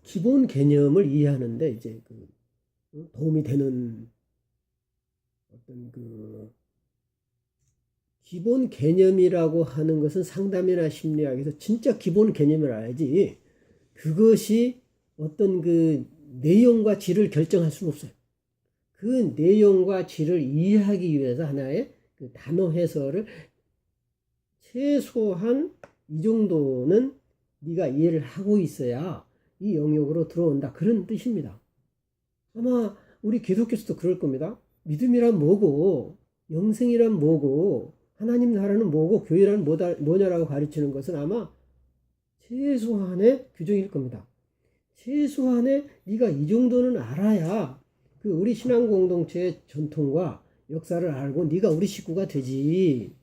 기본 개념을 이해하는데 이제 도움이 되는 어떤 기본 개념이라고 하는 것은 상담이나 심리학에서 진짜 기본 개념을 알아야지 그것이 어떤 내용과 질을 결정할 수는 없어요. 그 내용과 질을 이해하기 위해서 하나의 단어 해설을 최소한 이 정도는 네가 이해를 하고 있어야 이 영역으로 들어온다. 그런 뜻입니다. 아마 우리 기독교에서도 그럴 겁니다. 믿음이란 뭐고 영생이란 뭐고 하나님 나라는 뭐고 교회란 뭐냐라고 가르치는 것은 아마 최소한의 규정일 겁니다. 최소한의 네가 이 정도는 알아야 우리 신앙 공동체의 전통과 역사를 알고 네가 우리 식구가 되지.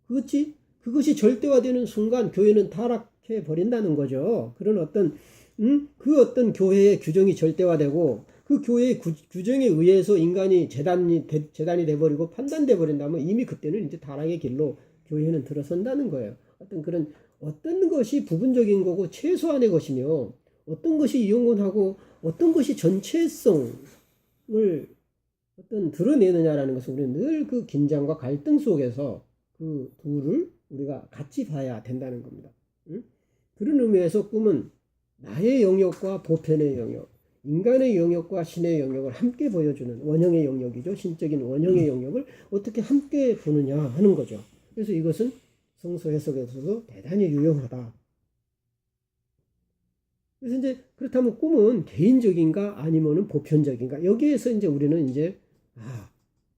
그렇지? 그것이 절대화되는 순간 교회는 타락해 버린다는 거죠. 그런 어떤 어떤 교회의 규정이 절대화되고 그 교회의 규정에 의해서 인간이 재단이 돼버리고 판단돼 버린다면 이미 그때는 이제 타락의 길로 교회는 들어선다는 거예요. 어떤 것이 부분적인 거고 최소한의 것이며 어떤 것이 이용권하고 어떤 것이 전체성을 드러내느냐라는 것은 우리는 늘 긴장과 갈등 속에서 그 둘을 우리가 같이 봐야 된다는 겁니다. 그런 의미에서 꿈은 나의 영역과 보편의 영역, 인간의 영역과 신의 영역을 함께 보여주는 원형의 영역이죠. 신적인 원형의 영역을 어떻게 함께 보느냐 하는 거죠. 그래서 이것은 성서 해석에서도 대단히 유용하다. 그래서 이제 그렇다면 꿈은 개인적인가 아니면은 보편적인가? 여기에서 이제 우리는 이제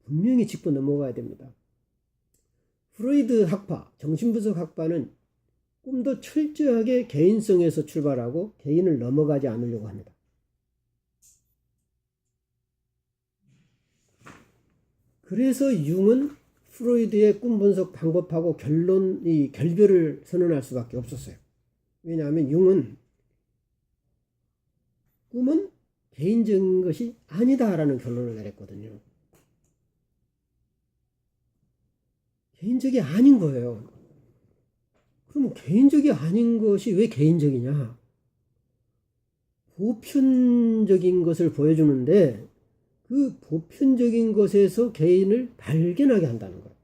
분명히 짚고 넘어가야 됩니다. 프로이드 학파, 정신분석 학파는 꿈도 철저하게 개인성에서 출발하고 개인을 넘어가지 않으려고 합니다. 그래서 융은 프로이드의 꿈 분석 방법하고 결별을 선언할 수밖에 없었어요. 왜냐하면 융은 꿈은 개인적인 것이 아니다라는 결론을 내렸거든요. 개인적이 아닌 거예요. 그럼 개인적이 아닌 것이 왜 개인적이냐? 보편적인 것을 보여주는데 그 보편적인 것에서 개인을 발견하게 한다는 거예요.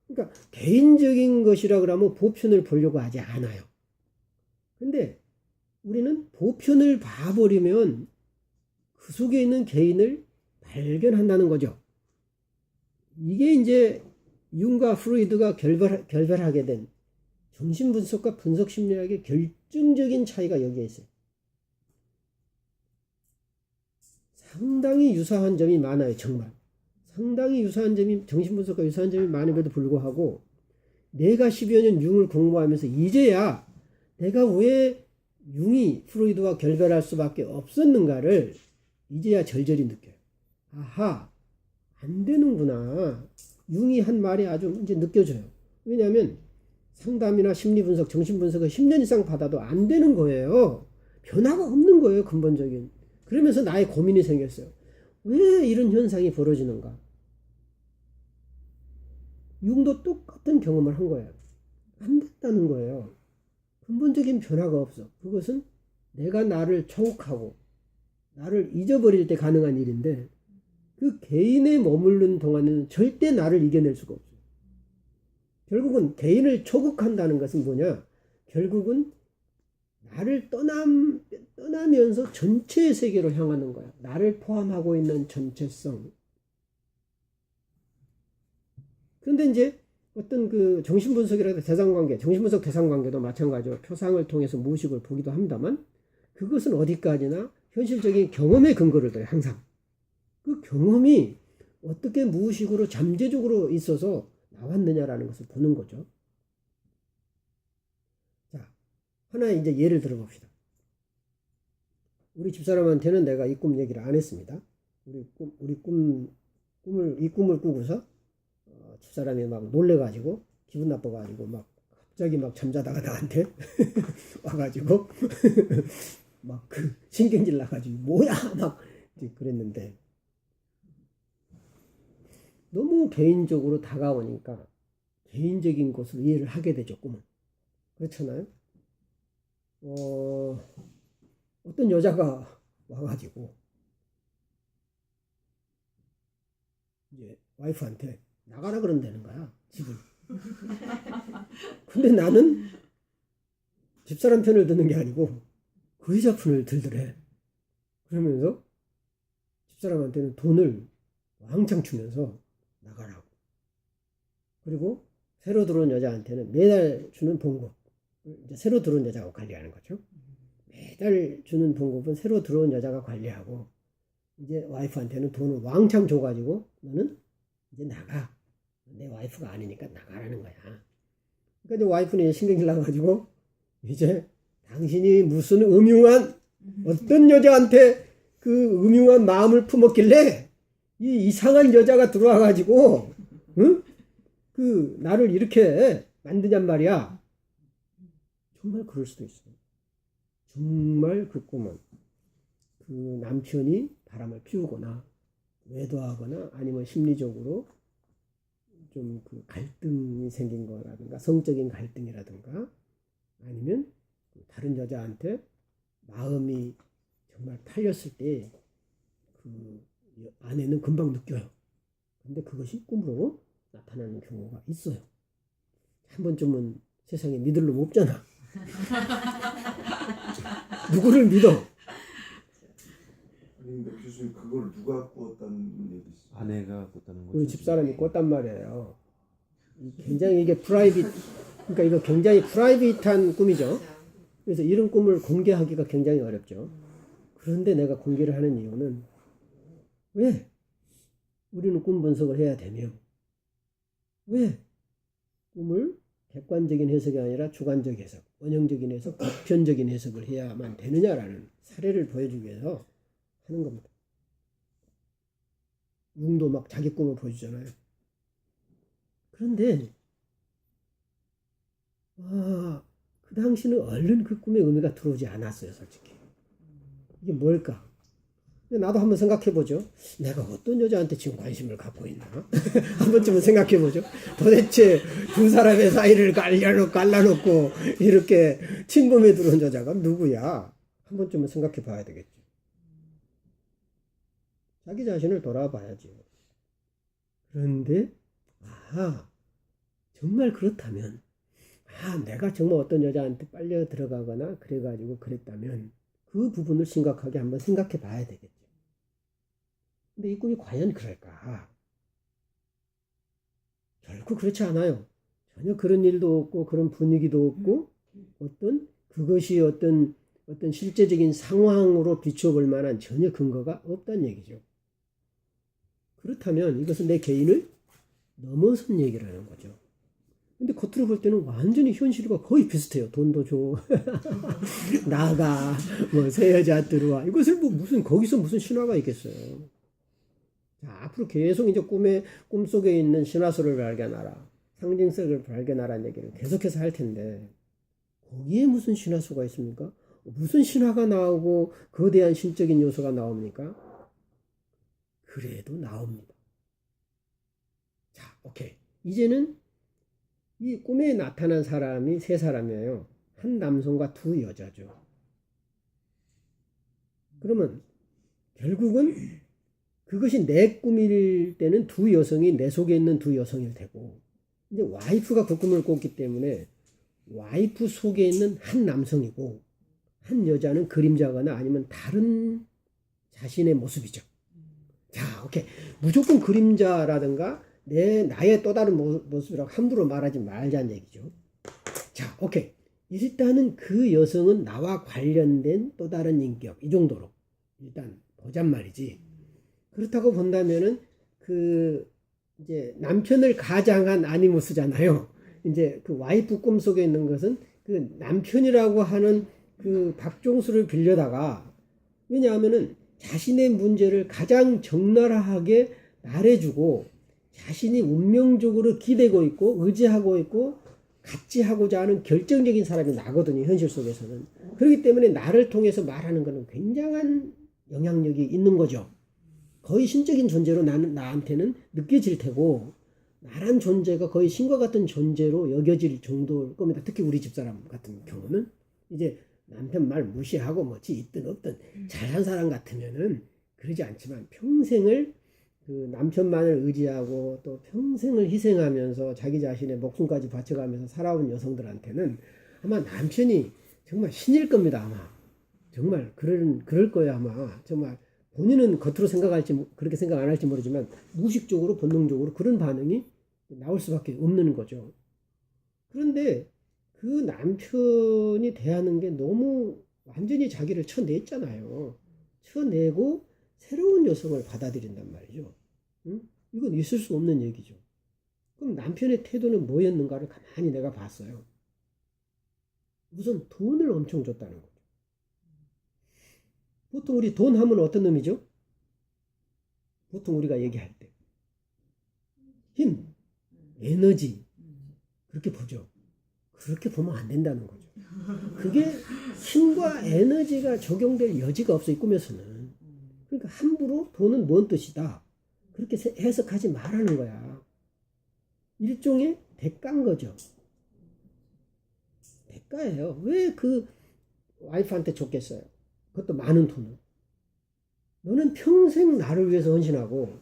그러니까 개인적인 것이라 그러면 보편을 보려고 하지 않아요. 근데 우리는 보편을 봐버리면 그 속에 있는 개인을 발견한다는 거죠. 이게 이제 융과 프로이드가 결별하게 된 정신분석과 분석심리학의 결정적인 차이가 여기에 있어요. 상당히 유사한 점이 많아요. 정말 상당히 유사한 점이 정신분석과 유사한 점이 많음에도 불구하고 내가 10여 년 융을 공부하면서 이제야 내가 왜 융이 프로이드와 결별할 수밖에 없었는가를 이제야 절절히 느껴요. 아하, 안 되는구나. 융이 한 말이 아주 이제 느껴져요. 왜냐하면 상담이나 심리분석, 정신분석을 10년 이상 받아도 안 되는 거예요. 변화가 없는 거예요. 근본적인. 그러면서 나의 고민이 생겼어요. 왜 이런 현상이 벌어지는가? 융도 똑같은 경험을 한 거예요. 안 된다는 거예요. 근본적인 변화가 없어. 그것은 내가 나를 초국하고 나를 잊어버릴 때 가능한 일인데 그 개인에 머무른 동안에는 절대 나를 이겨낼 수가 없어요. 결국은 개인을 초국한다는 것은 뭐냐? 결국은 나를 떠나면서 전체 세계로 향하는 거야. 나를 포함하고 있는 전체성. 그런데 이제 어떤 정신분석이라든가 대상관계, 정신분석 대상관계도 마찬가지로 표상을 통해서 무의식을 보기도 합니다만 그것은 어디까지나 현실적인 경험의 근거를 둬요. 항상. 그 경험이 어떻게 무의식으로 잠재적으로 있어서 나왔느냐라는 것을 보는 거죠. 자, 하나 이제 예를 들어봅시다. 우리 집사람한테는 내가 이 꿈 얘기를 안 했습니다. 이 꿈을 꾸고서 집사람이 막 놀래가지고 기분 나빠가지고 막 갑자기 막 잠자다가 나한테 와가지고 막 신경질 나가지고 뭐야 막 그랬는데 너무 개인적으로 다가오니까 개인적인 것으로 이해를 하게 되죠. 꿈은. 그렇잖아요. 어떤 여자가 와가지고 이제 와이프한테 나가라 그런다는 거야, 집을. 근데 나는 집사람 편을 드는 게 아니고 그 여자 편을 들더래. 그러면서 집사람한테는 돈을 왕창 주면서 나가라고. 그리고 새로 들어온 여자한테는 매달 주는 봉급, 이제 새로 들어온 여자가 관리하는 거죠. 매달 주는 봉급은 새로 들어온 여자가 관리하고, 이제 와이프한테는 돈을 왕창 줘가지고 너는 이제 나가. 내 와이프가 아니니까 나가라는 거야. 그러니까 이제 와이프는 신경질 나가지고 이제 당신이 무슨 음흉한 어떤 여자한테 그 음흉한 마음을 품었길래 이 이상한 여자가 들어와가지고 응? 그 나를 이렇게 만드냔 말이야. 정말 그럴 수도 있어요. 정말 그 꿈은 그 남편이 바람을 피우거나 외도하거나 아니면 심리적으로 좀 그 갈등이 생긴 거라든가 성적인 갈등이라든가 아니면 다른 여자한테 마음이 정말 팔렸을 때 그 아내는 금방 느껴요. 근데 그것이 꿈으로 나타나는 경우가 있어요. 한 번쯤은 세상에 믿을 놈 없잖아. 누구를 믿어? 근데 교수님 그걸 누가 꾸었다는 얘기시죠? 아내가 꿨다는 거죠. 그 집사람이 꿨단 말이에요. 굉장히 이게 그러니까 이거 굉장히 프라이빗한 꿈이죠. 그래서 이런 꿈을 공개하기가 굉장히 어렵죠. 그런데 내가 공개를 하는 이유는 왜? 우리는 꿈 분석을 해야 되며 왜? 꿈을 객관적인 해석이 아니라 주관적 해석, 원형적인 해석, 보편적인 해석을 해야만 되느냐라는 사례를 보여주기 위해서 하는 겁니다. 융도 막 자기 꿈을 보여주잖아요. 그런데 그 당시는 얼른 그 꿈의 의미가 들어오지 않았어요, 솔직히. 이게 뭘까? 나도 한번 생각해보죠. 내가 어떤 여자한테 지금 관심을 갖고 있나? 한 번쯤은 생각해보죠. 도대체 두 사람의 사이를 갈라놓고 이렇게 침범에 들어온 여자가 누구야? 한 번쯤은 생각해봐야 되겠죠. 자기 자신을 돌아봐야죠. 그런데 정말 그렇다면 내가 정말 어떤 여자한테 빨려 들어가거나 그래가지고 그랬다면 그 부분을 심각하게 한번 생각해 봐야 되겠죠. 근데 이 꿈이 과연 그럴까? 결코 그렇지 않아요. 전혀 그런 일도 없고 그런 분위기도 없고 그것이 어떤 실제적인 상황으로 비춰볼 만한 전혀 근거가 없다는 얘기죠. 그렇다면 이것은 내 개인을 넘어선 얘기라는 거죠. 근데 겉으로 볼 때는 완전히 현실과 거의 비슷해요. 돈도 줘. 나가. 새 여자 들어와. 이것을 거기서 무슨 신화가 있겠어요. 자, 앞으로 계속 이제 꿈속에 있는 신화설을 발견하라. 상징성을 발견하라는 얘기를 계속해서 할 텐데, 거기에 무슨 신화수가 있습니까? 무슨 신화가 나오고 거대한 신적인 요소가 나옵니까? 그래도 나옵니다. 자, 오케이. 이제는 이 꿈에 나타난 사람이 세 사람이에요. 한 남성과 두 여자죠. 그러면 결국은 그것이 내 꿈일 때는 두 여성이 내 속에 있는 두 여성일 테고, 이제 와이프가 그 꿈을 꿨기 때문에 와이프 속에 있는 한 남성이고 한 여자는 그림자거나 아니면 다른 자신의 모습이죠. 자, 오케이. 무조건 그림자라든가 나의 또 다른 모습이라고 함부로 말하지 말자는 얘기죠. 자, 오케이. 일단은 그 여성은 나와 관련된 또 다른 인격, 이 정도로 일단 보잔 말이지. 그렇다고 본다면은 이제 남편을 가장한 아니무스잖아요. 이제 그 와이프 꿈속에 있는 것은 그 남편이라고 하는 그 박종수를 빌려다가, 왜냐하면은 자신의 문제를 가장 적나라하게 말해주고 자신이 운명적으로 기대고 있고 의지하고 있고 같이 하고자 하는 결정적인 사람이 나거든요, 현실 속에서는. 그렇기 때문에 나를 통해서 말하는 것은 굉장한 영향력이 있는 거죠. 거의 신적인 존재로 나한테는 느껴질 테고, 나란 존재가 거의 신과 같은 존재로 여겨질 정도일 겁니다. 특히 우리 집사람 같은 경우는 이제 남편 말 무시하고 뭐지 있든 없든 잘한 사람 같으면은 그러지 않지만 평생을 그 남편만을 의지하고 또 평생을 희생하면서 자기 자신의 목숨까지 바쳐가면서 살아온 여성들한테는 아마 남편이 정말 신일 겁니다. 아마 정말 그럴 거예요. 아마 정말 본인은 겉으로 생각할지 그렇게 생각 안 할지 모르지만 무의식적으로 본능적으로 그런 반응이 나올 수밖에 없는 거죠. 그런데 그 남편이 대하는 게 너무 완전히 자기를 쳐냈잖아요. 쳐내고 새로운 여성을 받아들인단 말이죠. 응? 이건 있을 수 없는 얘기죠. 그럼 남편의 태도는 뭐였는가를 가만히 내가 봤어요. 우선 돈을 엄청 줬다는 거죠. 보통 우리 돈 하면 어떤 놈이죠? 보통 우리가 얘기할 때 힘, 에너지 그렇게 보죠. 그렇게 보면 안 된다는 거죠. 그게 힘과 에너지가 적용될 여지가 없어 이 꿈에서는. 그러니까 함부로 돈은 뭔 뜻이다 그렇게 해석하지 말라는 거야. 일종의 대가인 거죠. 대가예요. 왜 그 와이프한테 줬겠어요? 그것도 많은 돈을. 너는 평생 나를 위해서 헌신하고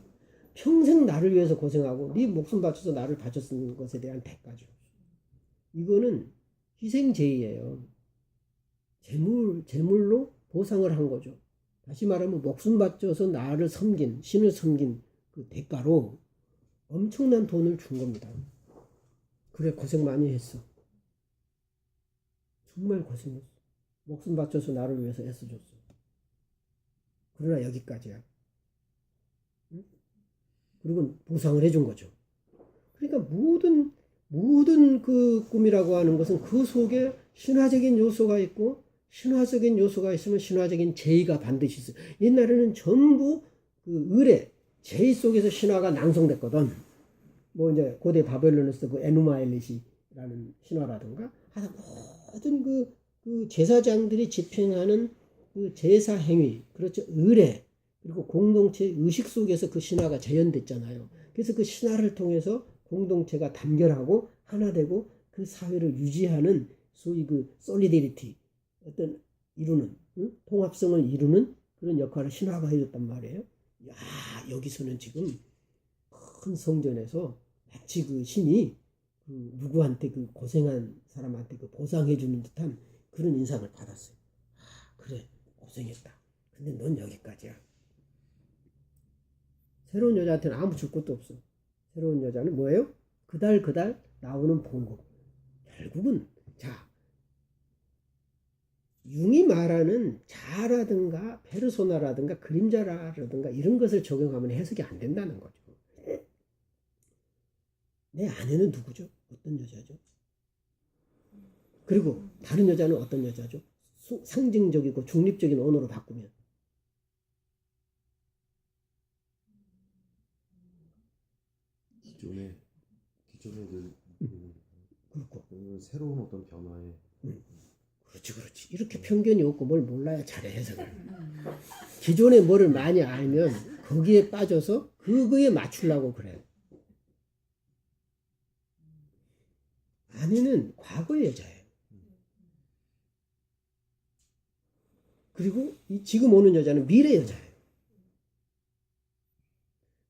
평생 나를 위해서 고생하고 네 목숨 바쳐서 나를 바쳤는 것에 대한 대가죠. 이거는 희생제의예요. 재물로 보상을 한 거죠. 다시 말하면 목숨 바쳐서 나를 섬긴 신을 섬긴 그 대가로 엄청난 돈을 준 겁니다. 그래 고생 많이 했어. 정말 고생했어. 목숨 바쳐서 나를 위해서 애써줬어. 그러나 여기까지야. 응? 그리고 보상을 해준 거죠. 그러니까 모든 그 꿈이라고 하는 것은 그 속에 신화적인 요소가 있고 신화적인 요소가 있으면 신화적인 제의가 반드시 있어요. 옛날에는 전부 그 의뢰, 제의 속에서 신화가 낭송됐거든. 뭐 이제 고대 바벨론에서 그 에누마 엘릿이라는 신화라든가 하여튼 모든 그 제사장들이 집행하는 그 제사 행위, 그렇죠. 의뢰, 그리고 공동체 의식 속에서 그 신화가 재현됐잖아요. 그래서 그 신화를 통해서 공동체가 단결하고 하나 되고 그 사회를 유지하는 소위 그 솔리데리티, 어떤 이루는, 응? 통합성을 이루는 그런 역할을 신화가 해줬단 말이에요. 야, 여기서는 지금 큰 성전에서 마치 그 신이 그 누구한테 그 고생한 사람한테 그 보상해주는 듯한 그런 인상을 받았어요. 아, 그래, 고생했다. 근데 넌 여기까지야. 새로운 여자한테는 아무 줄 것도 없어. 새로운 여자는 뭐예요? 그달 나오는 봉급. 결국은 자 융이 말하는 자라든가 페르소나라든가 그림자라든가 이런 것을 적용하면 해석이 안 된다는 거죠. 내 아내는 누구죠? 어떤 여자죠? 그리고 다른 여자는 어떤 여자죠? 상징적이고 중립적인 언어로 바꾸면 기존의 그렇고 새로운 어떤 변화에 그렇지 이렇게 편견이 없고 뭘 몰라야 잘해 해석을. 기존에 뭐를 많이 알면 거기에 빠져서 그거에 맞추려고 그래. 아내는 과거의 여자예요. 그리고 지금 오는 여자는 미래 여자예요.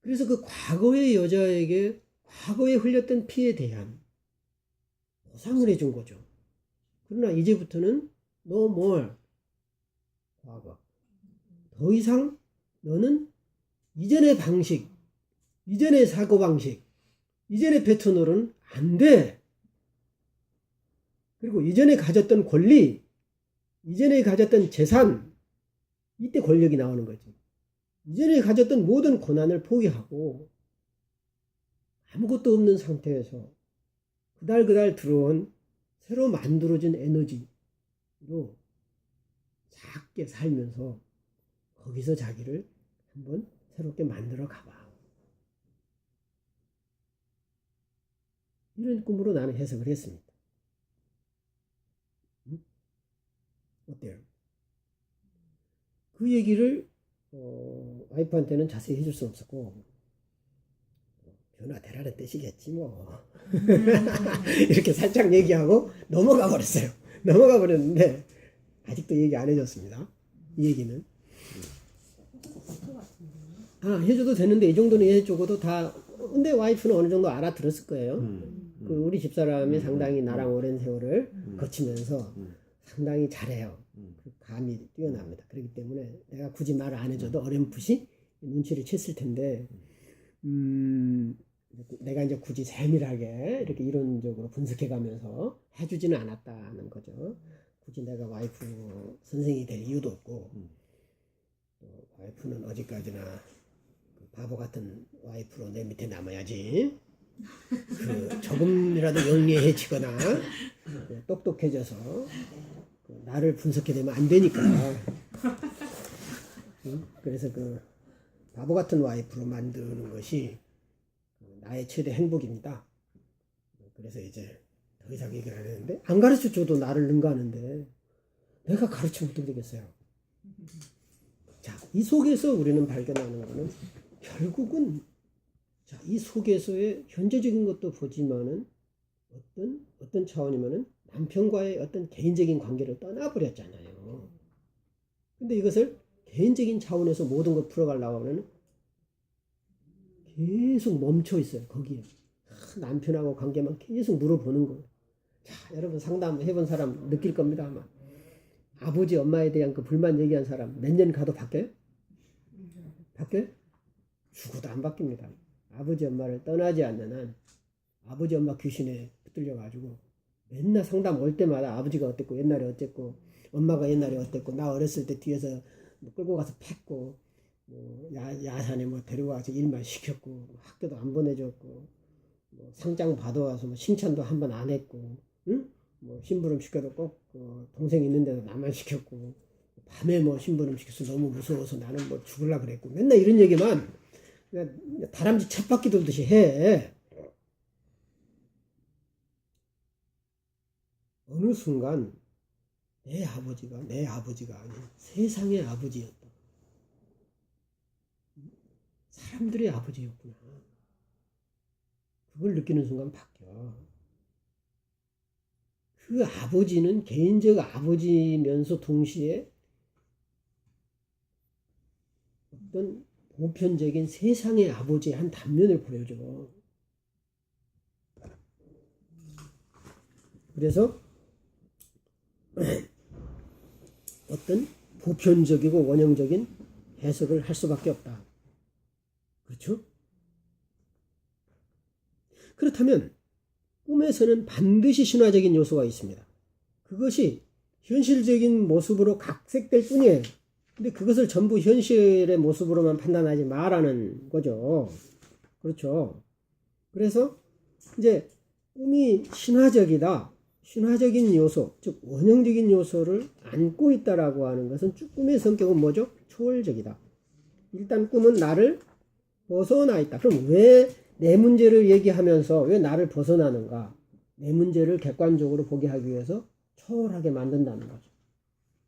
그래서 그 과거의 여자에게 과거에 흘렸던 피에 대한 보상을 해준 거죠. 그러나 이제부터는 no more 과거. 더 이상 너는 이전의 방식, 이전의 사고방식, 이전의 패턴으로는 안 돼. 그리고 이전에 가졌던 권리, 이전에 가졌던 재산, 이때 권력이 나오는 거지. 이전에 가졌던 모든 고난을 포기하고 아무것도 없는 상태에서 그달 들어온 새로 만들어진 에너지로 작게 살면서 거기서 자기를 한번 새롭게 만들어 가봐. 이런 꿈으로 나는 해석을 했습니다. 어때요? 그 얘기를 와이프한테는 자세히 해줄 수 없었고 변화되라는 뜻이겠지 뭐 이렇게 살짝 얘기하고 넘어가 버렸어요. 넘어가 버렸는데 아직도 얘기 안 해줬습니다. 이 얘기는. 해줘도 되는데 이 정도는 해주고도 다. 근데 와이프는 어느 정도 알아들었을 거예요. 그 우리 집사람이 상당히 나랑 오랜 세월을 거치면서 상당히 잘해요. 그 감이 뛰어납니다. 그렇기 때문에 내가 굳이 말을 안 해줘도 어렴풋이 눈치를 챘을 텐데, 내가 이제 굳이 세밀하게 이렇게 이론적으로 분석해가면서 해주지는 않았다는 거죠. 굳이 내가 와이프 선생이 될 이유도 없고, 또 와이프는 어디까지나 그 바보 같은 와이프로 내 밑에 남아야지. 그 조금이라도 영리해지거나 똑똑해져서 나를 분석해내면 안 되니까. 그래서 그 바보 같은 와이프로 만드는 것이 나의 최대 행복입니다. 그래서 이제 더 이상 얘기를 안 했는데, 안 가르쳐줘도 나를 능가하는데 내가 가르치면 어떻게 되겠어요? 자, 이 속에서 우리는 발견하는 거는 결국은, 자, 이 속에서의 현재적인 것도 보지만은 어떤 차원이면은 남편과의 어떤 개인적인 관계를 떠나버렸잖아요. 근데 이것을 개인적인 차원에서 모든 걸 풀어가려고 하면 계속 멈춰 있어요. 거기에. 남편하고 관계만 계속 물어보는 거예요. 자, 여러분 상담 해본 사람 느낄 겁니다. 아마. 아버지, 엄마에 대한 그 불만 얘기한 사람 몇 년 가도 바뀌어요? 바뀌어요? 죽어도 안 바뀝니다. 아버지, 엄마를 떠나지 않는 한 아버지, 엄마 귀신에 붙들려가지고 맨날 상담 올 때마다 아버지가 어땠고 옛날에 어땠고 엄마가 옛날에 어땠고 나 어렸을 때 뒤에서 뭐 끌고 가서 팼고 뭐 야산에 뭐 데려가서 일만 시켰고 뭐 학교도 안 보내줬고 뭐 상장 받아와서 뭐 칭찬도 한 번 안 했고, 응? 뭐 심부름 시켜도 꼭 동생 있는데도 나만 시켰고, 밤에 뭐 심부름 시켜서 너무 무서워서 나는 뭐 죽을라 그랬고, 맨날 이런 얘기만 그냥 다람쥐 쳇바퀴 돌듯이 해. 어느 순간 내 아버지가 아닌 세상의 아버지였다. 사람들의 아버지였구나. 그걸 느끼는 순간 바뀌어. 그 아버지는 개인적 아버지면서 동시에 어떤 보편적인 세상의 아버지의 한 단면을 보여줘. 그래서 어떤 보편적이고 원형적인 해석을 할 수밖에 없다. 그렇죠? 그렇다면 꿈에서는 반드시 신화적인 요소가 있습니다. 그것이 현실적인 모습으로 각색될 뿐이에요. 근데 그것을 전부 현실의 모습으로만 판단하지 마라는 거죠. 그렇죠? 그래서 이제 꿈이 신화적이다. 신화적인 요소, 즉 원형적인 요소를 안고 있다라고 하는 것은 꿈의 성격은 뭐죠? 초월적이다. 일단 꿈은 나를 벗어나 있다. 그럼 왜 내 문제를 얘기하면서 왜 나를 벗어나는가? 내 문제를 객관적으로 보게 하기 위해서 초월하게 만든다는 거죠.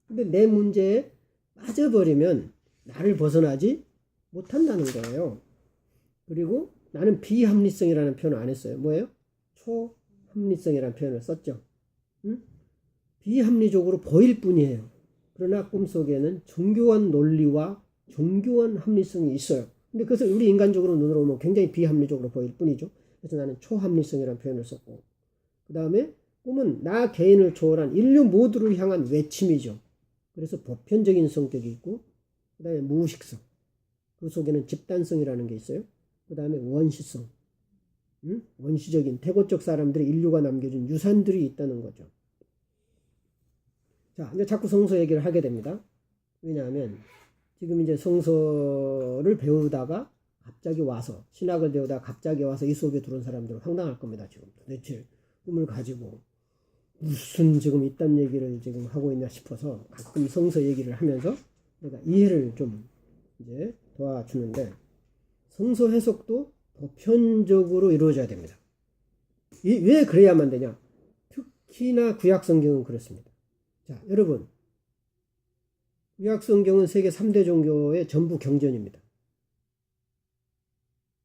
근데 내 문제에 빠져버리면 나를 벗어나지 못한다는 거예요. 그리고 나는 비합리성이라는 표현을 안 했어요. 뭐예요? 초합리성이라는 표현을 썼죠. 응? 비합리적으로 보일 뿐이에요. 그러나 꿈속에는 정교한 논리와 정교한 합리성이 있어요. 근데 그것을 우리 인간적으로 눈으로 보면 굉장히 비합리적으로 보일 뿐이죠. 그래서 나는 초합리성이라는 표현을 썼고, 그 다음에 꿈은 나 개인을 초월한 인류 모두를 향한 외침이죠. 그래서 보편적인 성격이 있고, 그 다음에 무의식성, 그 속에는 집단성이라는 게 있어요. 그 다음에 원시성, 원시적인 태고적 사람들의 인류가 남겨준 유산들이 있다는 거죠. 자, 이제 자꾸 성서 얘기를 하게 됩니다. 왜냐하면 지금 이제 성서를 배우다가 갑자기 와서, 신학을 배우다가 갑자기 와서 이 수업에 들어온 사람들은 황당할 겁니다. 지금 도대체 꿈을 가지고 무슨 지금 이딴 얘기를 지금 하고 있나 싶어서 가끔 성서 얘기를 하면서 내가 이해를 좀 이제 도와주는데, 성서 해석도 보편적으로 이루어져야 됩니다. 왜 그래야만 되냐? 특히나 구약 성경은 그렇습니다. 자, 여러분, 구약 성경은 세계 3대 종교의 전부 경전입니다.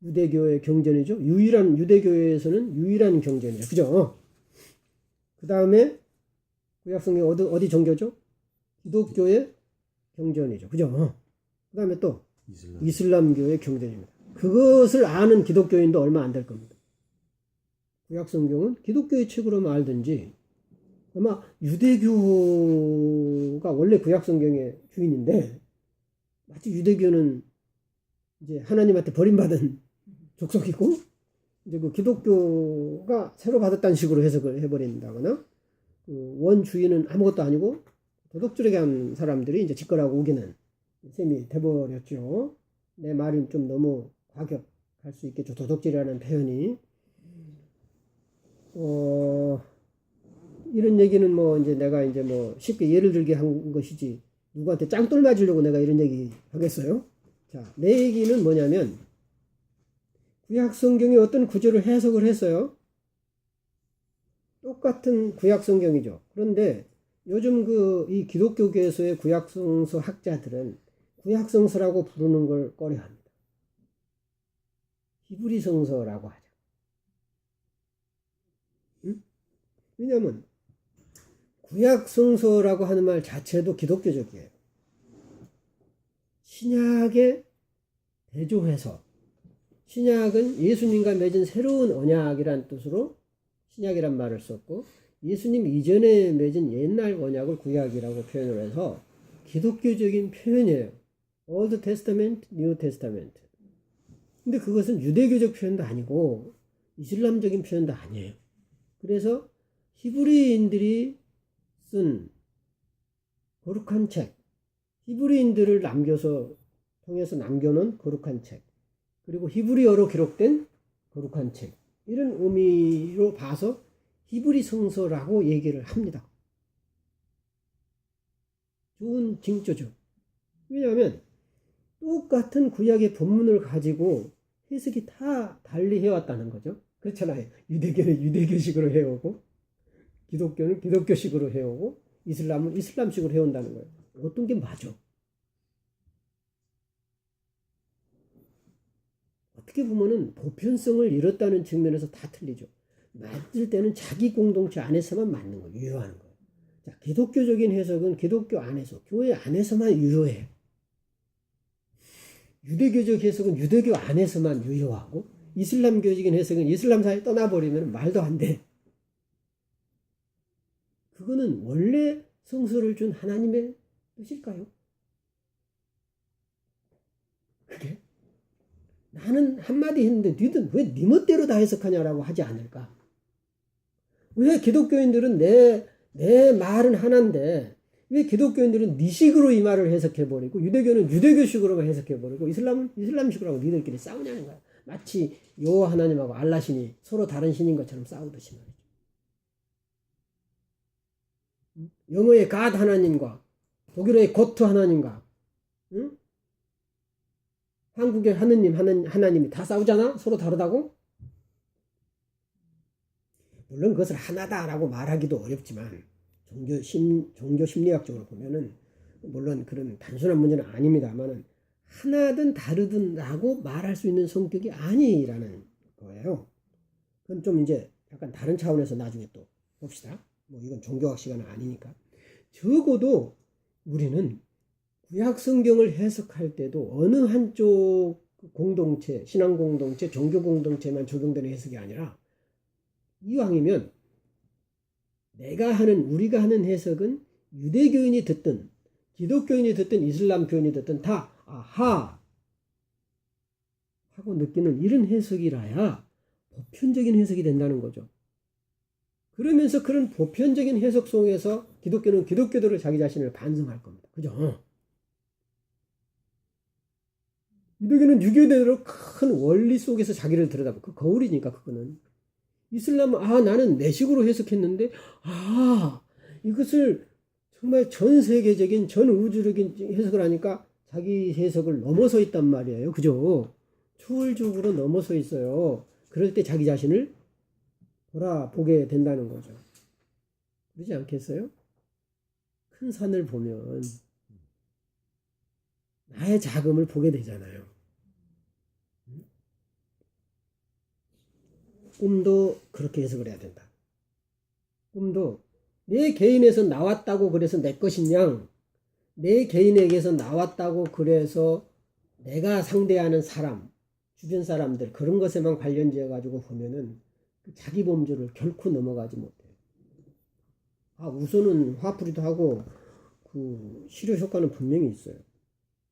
유대교의 경전이죠. 유대교에서는 유일한 경전이죠. 그죠? 그 다음에 구약 성경 어디 종교죠? 기독교의 경전이죠. 그죠? 그 다음에 또 이슬람. 이슬람교의 경전입니다. 그것을 아는 기독교인도 얼마 안 될 겁니다. 구약성경은 기독교의 책으로 말든지 아마 유대교가 원래 구약성경의 주인인데 마치 유대교는 이제 하나님한테 버림받은 족속이고 이제 그 기독교가 새로 받았다는 식으로 해석을 해버린다거나 그 원주인은 아무것도 아니고 도덕질하게 한 사람들이 이제 짓거라고 우기는 셈이 돼버렸죠. 내 말이 좀 너무 과격할 수 있겠죠. 도덕질이라는 표현이. 이런 얘기는 뭐 이제 내가 이제 뭐 쉽게 예를 들게 한 것이지 누구한테 짱돌 맞으려고 내가 이런 얘기 하겠어요? 자, 내 얘기는 뭐냐면 구약 성경이 어떤 구절을 해석을 했어요. 똑같은 구약 성경이죠. 그런데 요즘 이 기독교계에서의 구약 성서 학자들은 구약 성서라고 부르는 걸 꺼려합니다. 히브리 성서라고 하죠. 응? 왜냐하면 구약 성서라고 하는 말 자체도 기독교적이에요. 신약의 대조해서 신약은 예수님과 맺은 새로운 언약이란 뜻으로 신약이란 말을 썼고 예수님 이전에 맺은 옛날 언약을 구약이라고 표현을 해서 기독교적인 표현이에요. Old Testament, New Testament. 근데 그것은 유대교적 표현도 아니고 이슬람적인 표현도 아니에요. 그래서 히브리인들이 쓴 거룩한 책, 히브리인들을 통해서 남겨놓은 거룩한 책, 그리고 히브리어로 기록된 거룩한 책, 이런 의미로 봐서 히브리 성서라고 얘기를 합니다. 좋은 징조죠. 왜냐하면 똑같은 구약의 본문을 가지고 해석이 다 달리 해왔다는 거죠. 그렇잖아요. 유대교는 유대교식으로 해오고 기독교는 기독교식으로 해오고 이슬람은 이슬람식으로 해온다는 거예요. 어떤 게 맞아? 어떻게 보면은 보편성을 잃었다는 측면에서 다 틀리죠. 맞을 때는 자기 공동체 안에서만 맞는 거예요. 유효하는 거예요. 자, 기독교적인 해석은 기독교 안에서, 교회 안에서만 유효해요. 유대교적 해석은 유대교 안에서만 유효하고 이슬람교적인 해석은 이슬람 사회 떠나버리면 말도 안 돼. 그거는 원래 성서를 준 하나님의 뜻일까요? 그게? 나는 한마디 했는데 너희들 왜 네 멋대로 다 해석하냐라고 하지 않을까? 왜 기독교인들은 내 말은 하나인데 왜 기독교인들은 네 식으로 이 말을 해석해버리고 유대교는 유대교식으로만 해석해버리고 이슬람은 이슬람식으로 하고 니들끼리 싸우냐는 거야. 마치 여호와 하나님하고 알라 신이 서로 다른 신인 것처럼 싸우듯이 말이죠. 영어의 God 하나님과 독일어의 고트 하나님과 응? 한국의 하나님이 다 싸우잖아? 서로 다르다고? 물론 그것을 하나다라고 말하기도 어렵지만 종교 심리학적으로 보면은 물론 그런 단순한 문제는 아닙니다만은 하나든 다르든라고 말할 수 있는 성격이 아니라는 거예요. 그건 좀 이제 약간 다른 차원에서 나중에 또 봅시다. 뭐 이건 종교학 시간은 아니니까. 적어도 우리는 구약 성경을 해석할 때도 어느 한쪽 공동체, 신앙 공동체, 종교 공동체만 적용되는 해석이 아니라 이왕이면 우리가 하는 해석은 유대교인이 듣든 기독교인이 듣든 이슬람교인이 듣든 다 아하 하고 느끼는 이런 해석이라야 보편적인 해석이 된다는 거죠. 그러면서 그런 보편적인 해석 속에서 기독교는 기독교대로 자기 자신을 반성할 겁니다. 그죠? 유대교는 유교대로 큰 원리 속에서 자기를 들여다보고 그 거울이니까 그거는. 이슬람은 나는 내 식으로 해석했는데 이것을 정말 전 세계적인 전 우주적인 해석을 하니까 자기 해석을 넘어서 있단 말이에요. 그죠? 초월적으로 넘어서 있어요. 그럴 때 자기 자신을 돌아보게 된다는 거죠. 그러지 않겠어요? 큰 산을 보면 나의 작음을 보게 되잖아요. 꿈도 그렇게 해석을 해야 된다. 꿈도 내 개인에서 나왔다고 그래서 내 것인 양 내 개인에게서 나왔다고 그래서 내가 상대하는 사람, 주변 사람들 그런 것에만 관련지어 가지고 보면은 그 자기 범주를 결코 넘어가지 못해요. 우선은 화풀이도 하고 그 치료 효과는 분명히 있어요.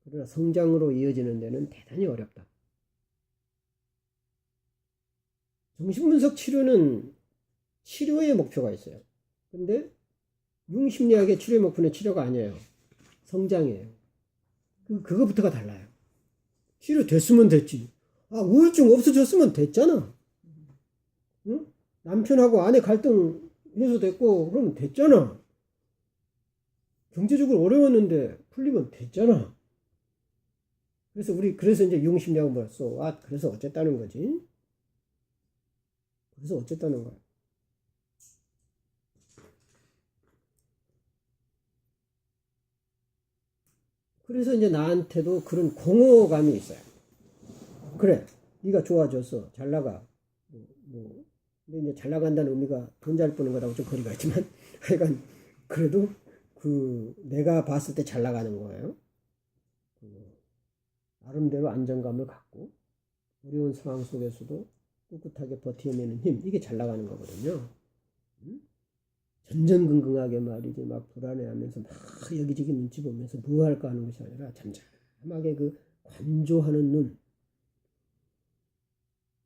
그러나 성장으로 이어지는 데는 대단히 어렵다. 정신분석 치료는 치료의 목표가 있어요. 근데 융심리학의 치료의 목표는 치료가 아니에요. 성장이에요. 그거부터가 달라요. 치료됐으면 됐지. 우울증 없어졌으면 됐잖아. 응? 남편하고 아내 갈등 해소됐고 그러면 됐잖아. 경제적으로 어려웠는데 풀리면 됐잖아. 그래서 이제 융심리학은 뭐였어? 그래서 어쨌다는 거지. 그래서 어쨌다는 거야. 그래서 이제 나한테도 그런 공허감이 있어요. 그래, 네가 좋아져서 잘 나가. 근데 이제 잘 나간다는 의미가 돈 잘 버는 거라고 좀 거리가 있지만, 하여간 그래도 내가 봤을 때 잘 나가는 거예요. 나름대로 안정감을 갖고 어려운 상황 속에서도 꿋꿋하게 버텨내는 힘, 이게 잘 나가는 거거든요. 전전긍긍하게 말이지 막 불안해하면서 막 여기저기 눈치 보면서 뭐 할까 하는 것이 아니라 잠잠하게 그 관조하는 눈,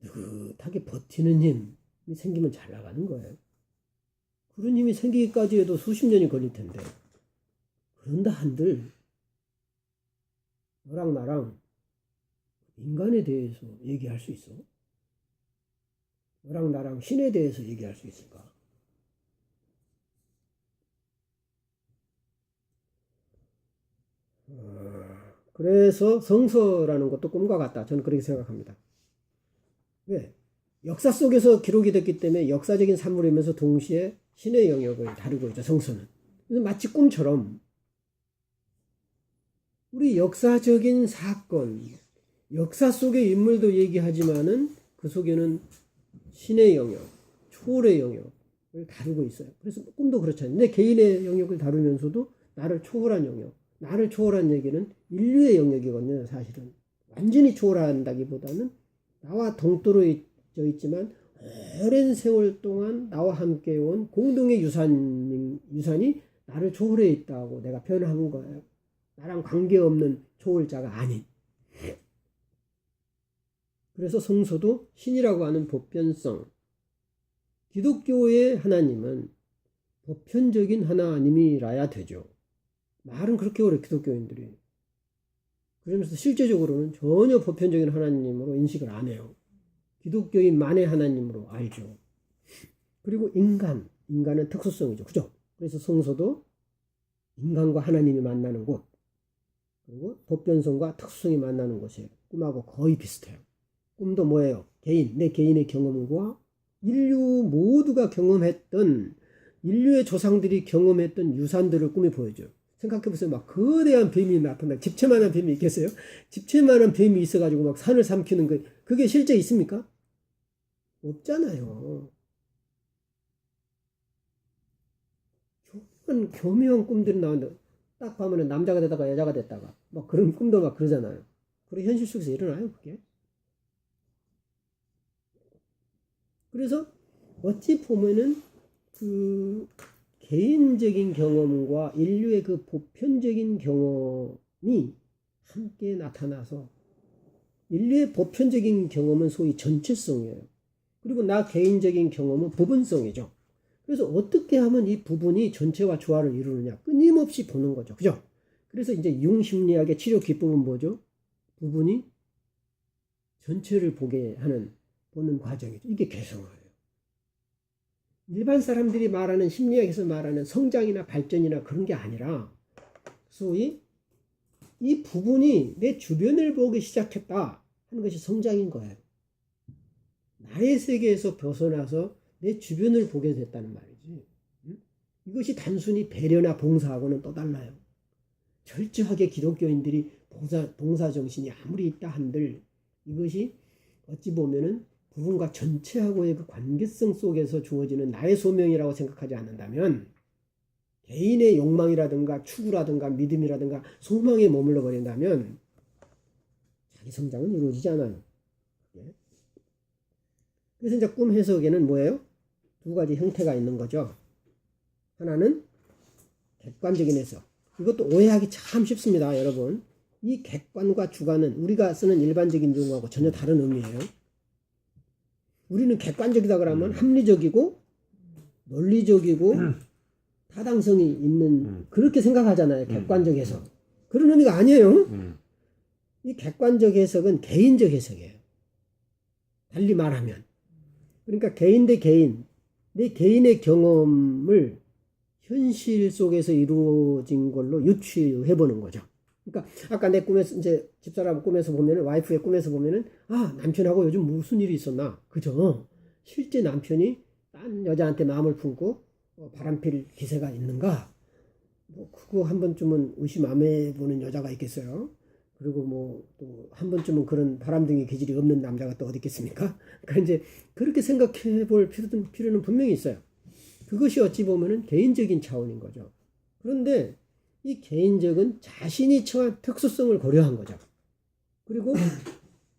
느긋하게 버티는 힘이 생기면 잘 나가는 거예요. 그런 힘이 생기기까지 해도 수십 년이 걸릴 텐데, 그런다 한들 너랑 나랑 인간에 대해서 얘기할 수 있어? 너랑 나랑 신에 대해서 얘기할 수 있을까? 그래서 성서라는 것도 꿈과 같다. 저는 그렇게 생각합니다. 왜? 역사 속에서 기록이 됐기 때문에 역사적인 산물이면서 동시에 신의 영역을 다루고 있죠. 성서는. 그래서 마치 꿈처럼 우리 역사적인 사건, 역사 속의 인물도 얘기하지만은 그 속에는 신의 영역, 초월의 영역을 다루고 있어요. 그래서 꿈도 그렇잖아요. 내 개인의 영역을 다루면서도 나를 초월한 영역, 나를 초월한 얘기는 인류의 영역이거든요. 사실은 완전히 초월한다기보다는 나와 동떨어져 있지만 오랜 세월 동안 나와 함께 온 공동의 유산이 나를 초월해 있다고 내가 표현한 거예요. 나랑 관계없는 초월자가 아닌. 그래서 성서도 신이라고 하는 보편성, 기독교의 하나님은 보편적인 하나님이라야 되죠. 말은 그렇게 어려요, 기독교인들이. 그러면서 실제적으로는 전혀 보편적인 하나님으로 인식을 안 해요. 기독교인만의 하나님으로 알죠. 그리고 인간은 특수성이죠. 그죠? 그래서 성서도 인간과 하나님이 만나는 곳, 그리고 보편성과 특수성이 만나는 곳이에요. 꿈하고 거의 비슷해요. 꿈도 뭐예요? 내 개인의 경험과 인류 모두가 경험했던, 인류의 조상들이 경험했던 유산들을 꿈에 보여줘요. 생각해보세요. 막 거대한 뱀이 나타나, 집채만한 뱀이 있겠어요? 집채만한 뱀이 있어가지고 막 산을 삼키는 거, 그게 실제 있습니까? 없잖아요. 교묘한 꿈들이 나오는데, 딱 보면 남자가 되다가 여자가 됐다가, 막 그런 꿈도 막 그러잖아요. 그리고 현실 속에서 일어나요, 그게. 그래서 어찌 보면은 그 개인적인 경험과 인류의 그 보편적인 경험이 함께 나타나서 인류의 보편적인 경험은 소위 전체성이에요. 그리고 나 개인적인 경험은 부분성이죠. 그래서 어떻게 하면 이 부분이 전체와 조화를 이루느냐 끊임없이 보는 거죠. 그죠? 그래서 이제 융심리학의 치료 기법은 뭐죠? 부분이 전체를 보는 과정이죠. 이게 개성화예요. 일반 사람들이 말하는 심리학에서 말하는 성장이나 발전이나 그런 게 아니라 소위 이 부분이 내 주변을 보기 시작했다 하는 것이 성장인 거예요. 나의 세계에서 벗어나서 내 주변을 보게 됐다는 말이지. 이것이 단순히 배려나 봉사하고는 또 달라요. 철저하게 기독교인들이 봉사정신이 아무리 있다 한들 이것이 어찌 보면은 부분과 전체하고의 그 관계성 속에서 주어지는 나의 소명이라고 생각하지 않는다면 개인의 욕망이라든가 추구라든가 믿음이라든가 소망에 머물러 버린다면 자기 성장은 이루어지지 않아요. 예. 그래서 이제 꿈 해석에는 뭐예요? 두 가지 형태가 있는 거죠. 하나는 객관적인 해석. 이것도 오해하기 참 쉽습니다, 여러분. 이 객관과 주관은 우리가 쓰는 일반적인 용어하고 전혀 다른 의미예요. 우리는 객관적이다 그러면 합리적이고 논리적이고 타당성이 있는 그렇게 생각하잖아요. 객관적 해석. 그런 의미가 아니에요. 이 객관적 해석은 개인적 해석이에요. 달리 말하면. 그러니까 개인 대 개인, 내 개인의 경험을 현실 속에서 이루어진 걸로 유추해 보는 거죠. 그러니까 아까 내 꿈에서 이제 집사람 꿈에서 보면은 와이프의 꿈에서 보면은 아 남편하고 요즘 무슨 일이 있었나 그죠? 실제 남편이 딴 여자한테 마음을 품고 바람필 기세가 있는가? 뭐 그거 한 번쯤은 의심 안 해보는 여자가 있겠어요. 그리고 뭐 또 한 번쯤은 그런 바람둥이 기질이 없는 남자가 또 어디 있겠습니까? 그러니까 이제 그렇게 생각해 볼 필요는 분명히 있어요. 그것이 어찌 보면은 개인적인 차원인 거죠. 그런데 이 개인적은 자신이 처한 특수성을 고려한 거죠. 그리고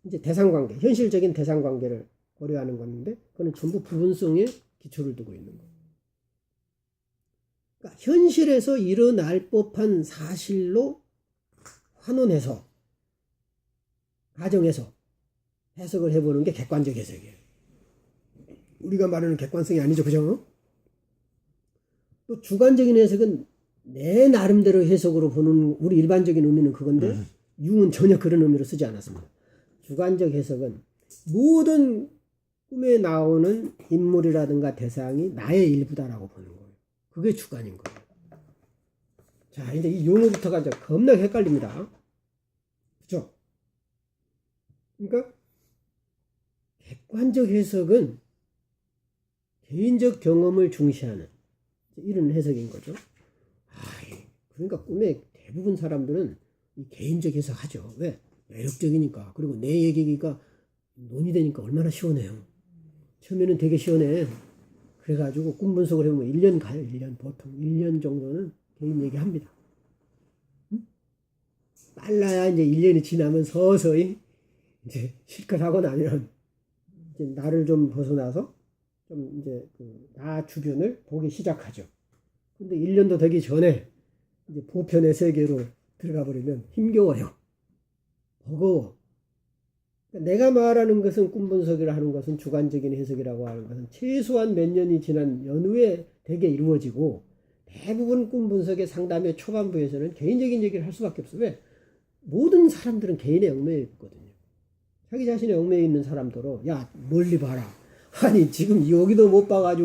이제 대상관계, 현실적인 대상관계를 고려하는 건데, 그건 전부 부분성에 기초를 두고 있는 거예요. 그러니까 현실에서 일어날 법한 사실로 환원해서, 가정에서 해석을 해보는 게 객관적 해석이에요. 우리가 말하는 객관성이 아니죠, 그죠? 또 주관적인 해석은 내 나름대로 해석으로 보는 우리 일반적인 의미는 그건데 융은 전혀 그런 의미로 쓰지 않았습니다. 주관적 해석은 모든 꿈에 나오는 인물이라든가 대상이 나의 일부다라고 보는 거예요. 그게 주관인 거예요. 자, 이제 이 용어부터가 이제 겁나 헷갈립니다. 그렇죠? 그러니까 객관적 해석은 개인적 경험을 중시하는 이런 해석인 거죠. 그러니까 꿈에 대부분 사람들은 이 개인적 해석하죠. 왜? 매력적이니까. 그리고 내 얘기가 논의되니까 얼마나 시원해요. 처음에는 되게 시원해. 그래가지고 꿈 분석을 해보면 1년 가요. 1년 보통 1년 정도는 개인 얘기합니다. 응? 빨라야 이제 1년이 지나면 서서히 이제 실컷 하고 나면 이제 나를 좀 벗어나서 좀 이제 나 주변을 보기 시작하죠. 근데 1년도 되기 전에 이제 보편의 세계로 들어가 버리면 힘겨워요. 버거워. 그러니까 내가 말하는 것은 꿈 분석이라 하는 것은 주관적인 해석이라고 하는 것은 최소한 몇 년이 지난 연후에 대개 이루어지고 대부분 꿈 분석의 상담의 초반부에서는 개인적인 얘기를 할 수밖에 없어요. 왜? 모든 사람들은 개인에 얽매여 있거든요. 자기 자신의 얽매여 있는 사람들로 야 멀리 봐라. 아니 지금 여기도 못 봐가지고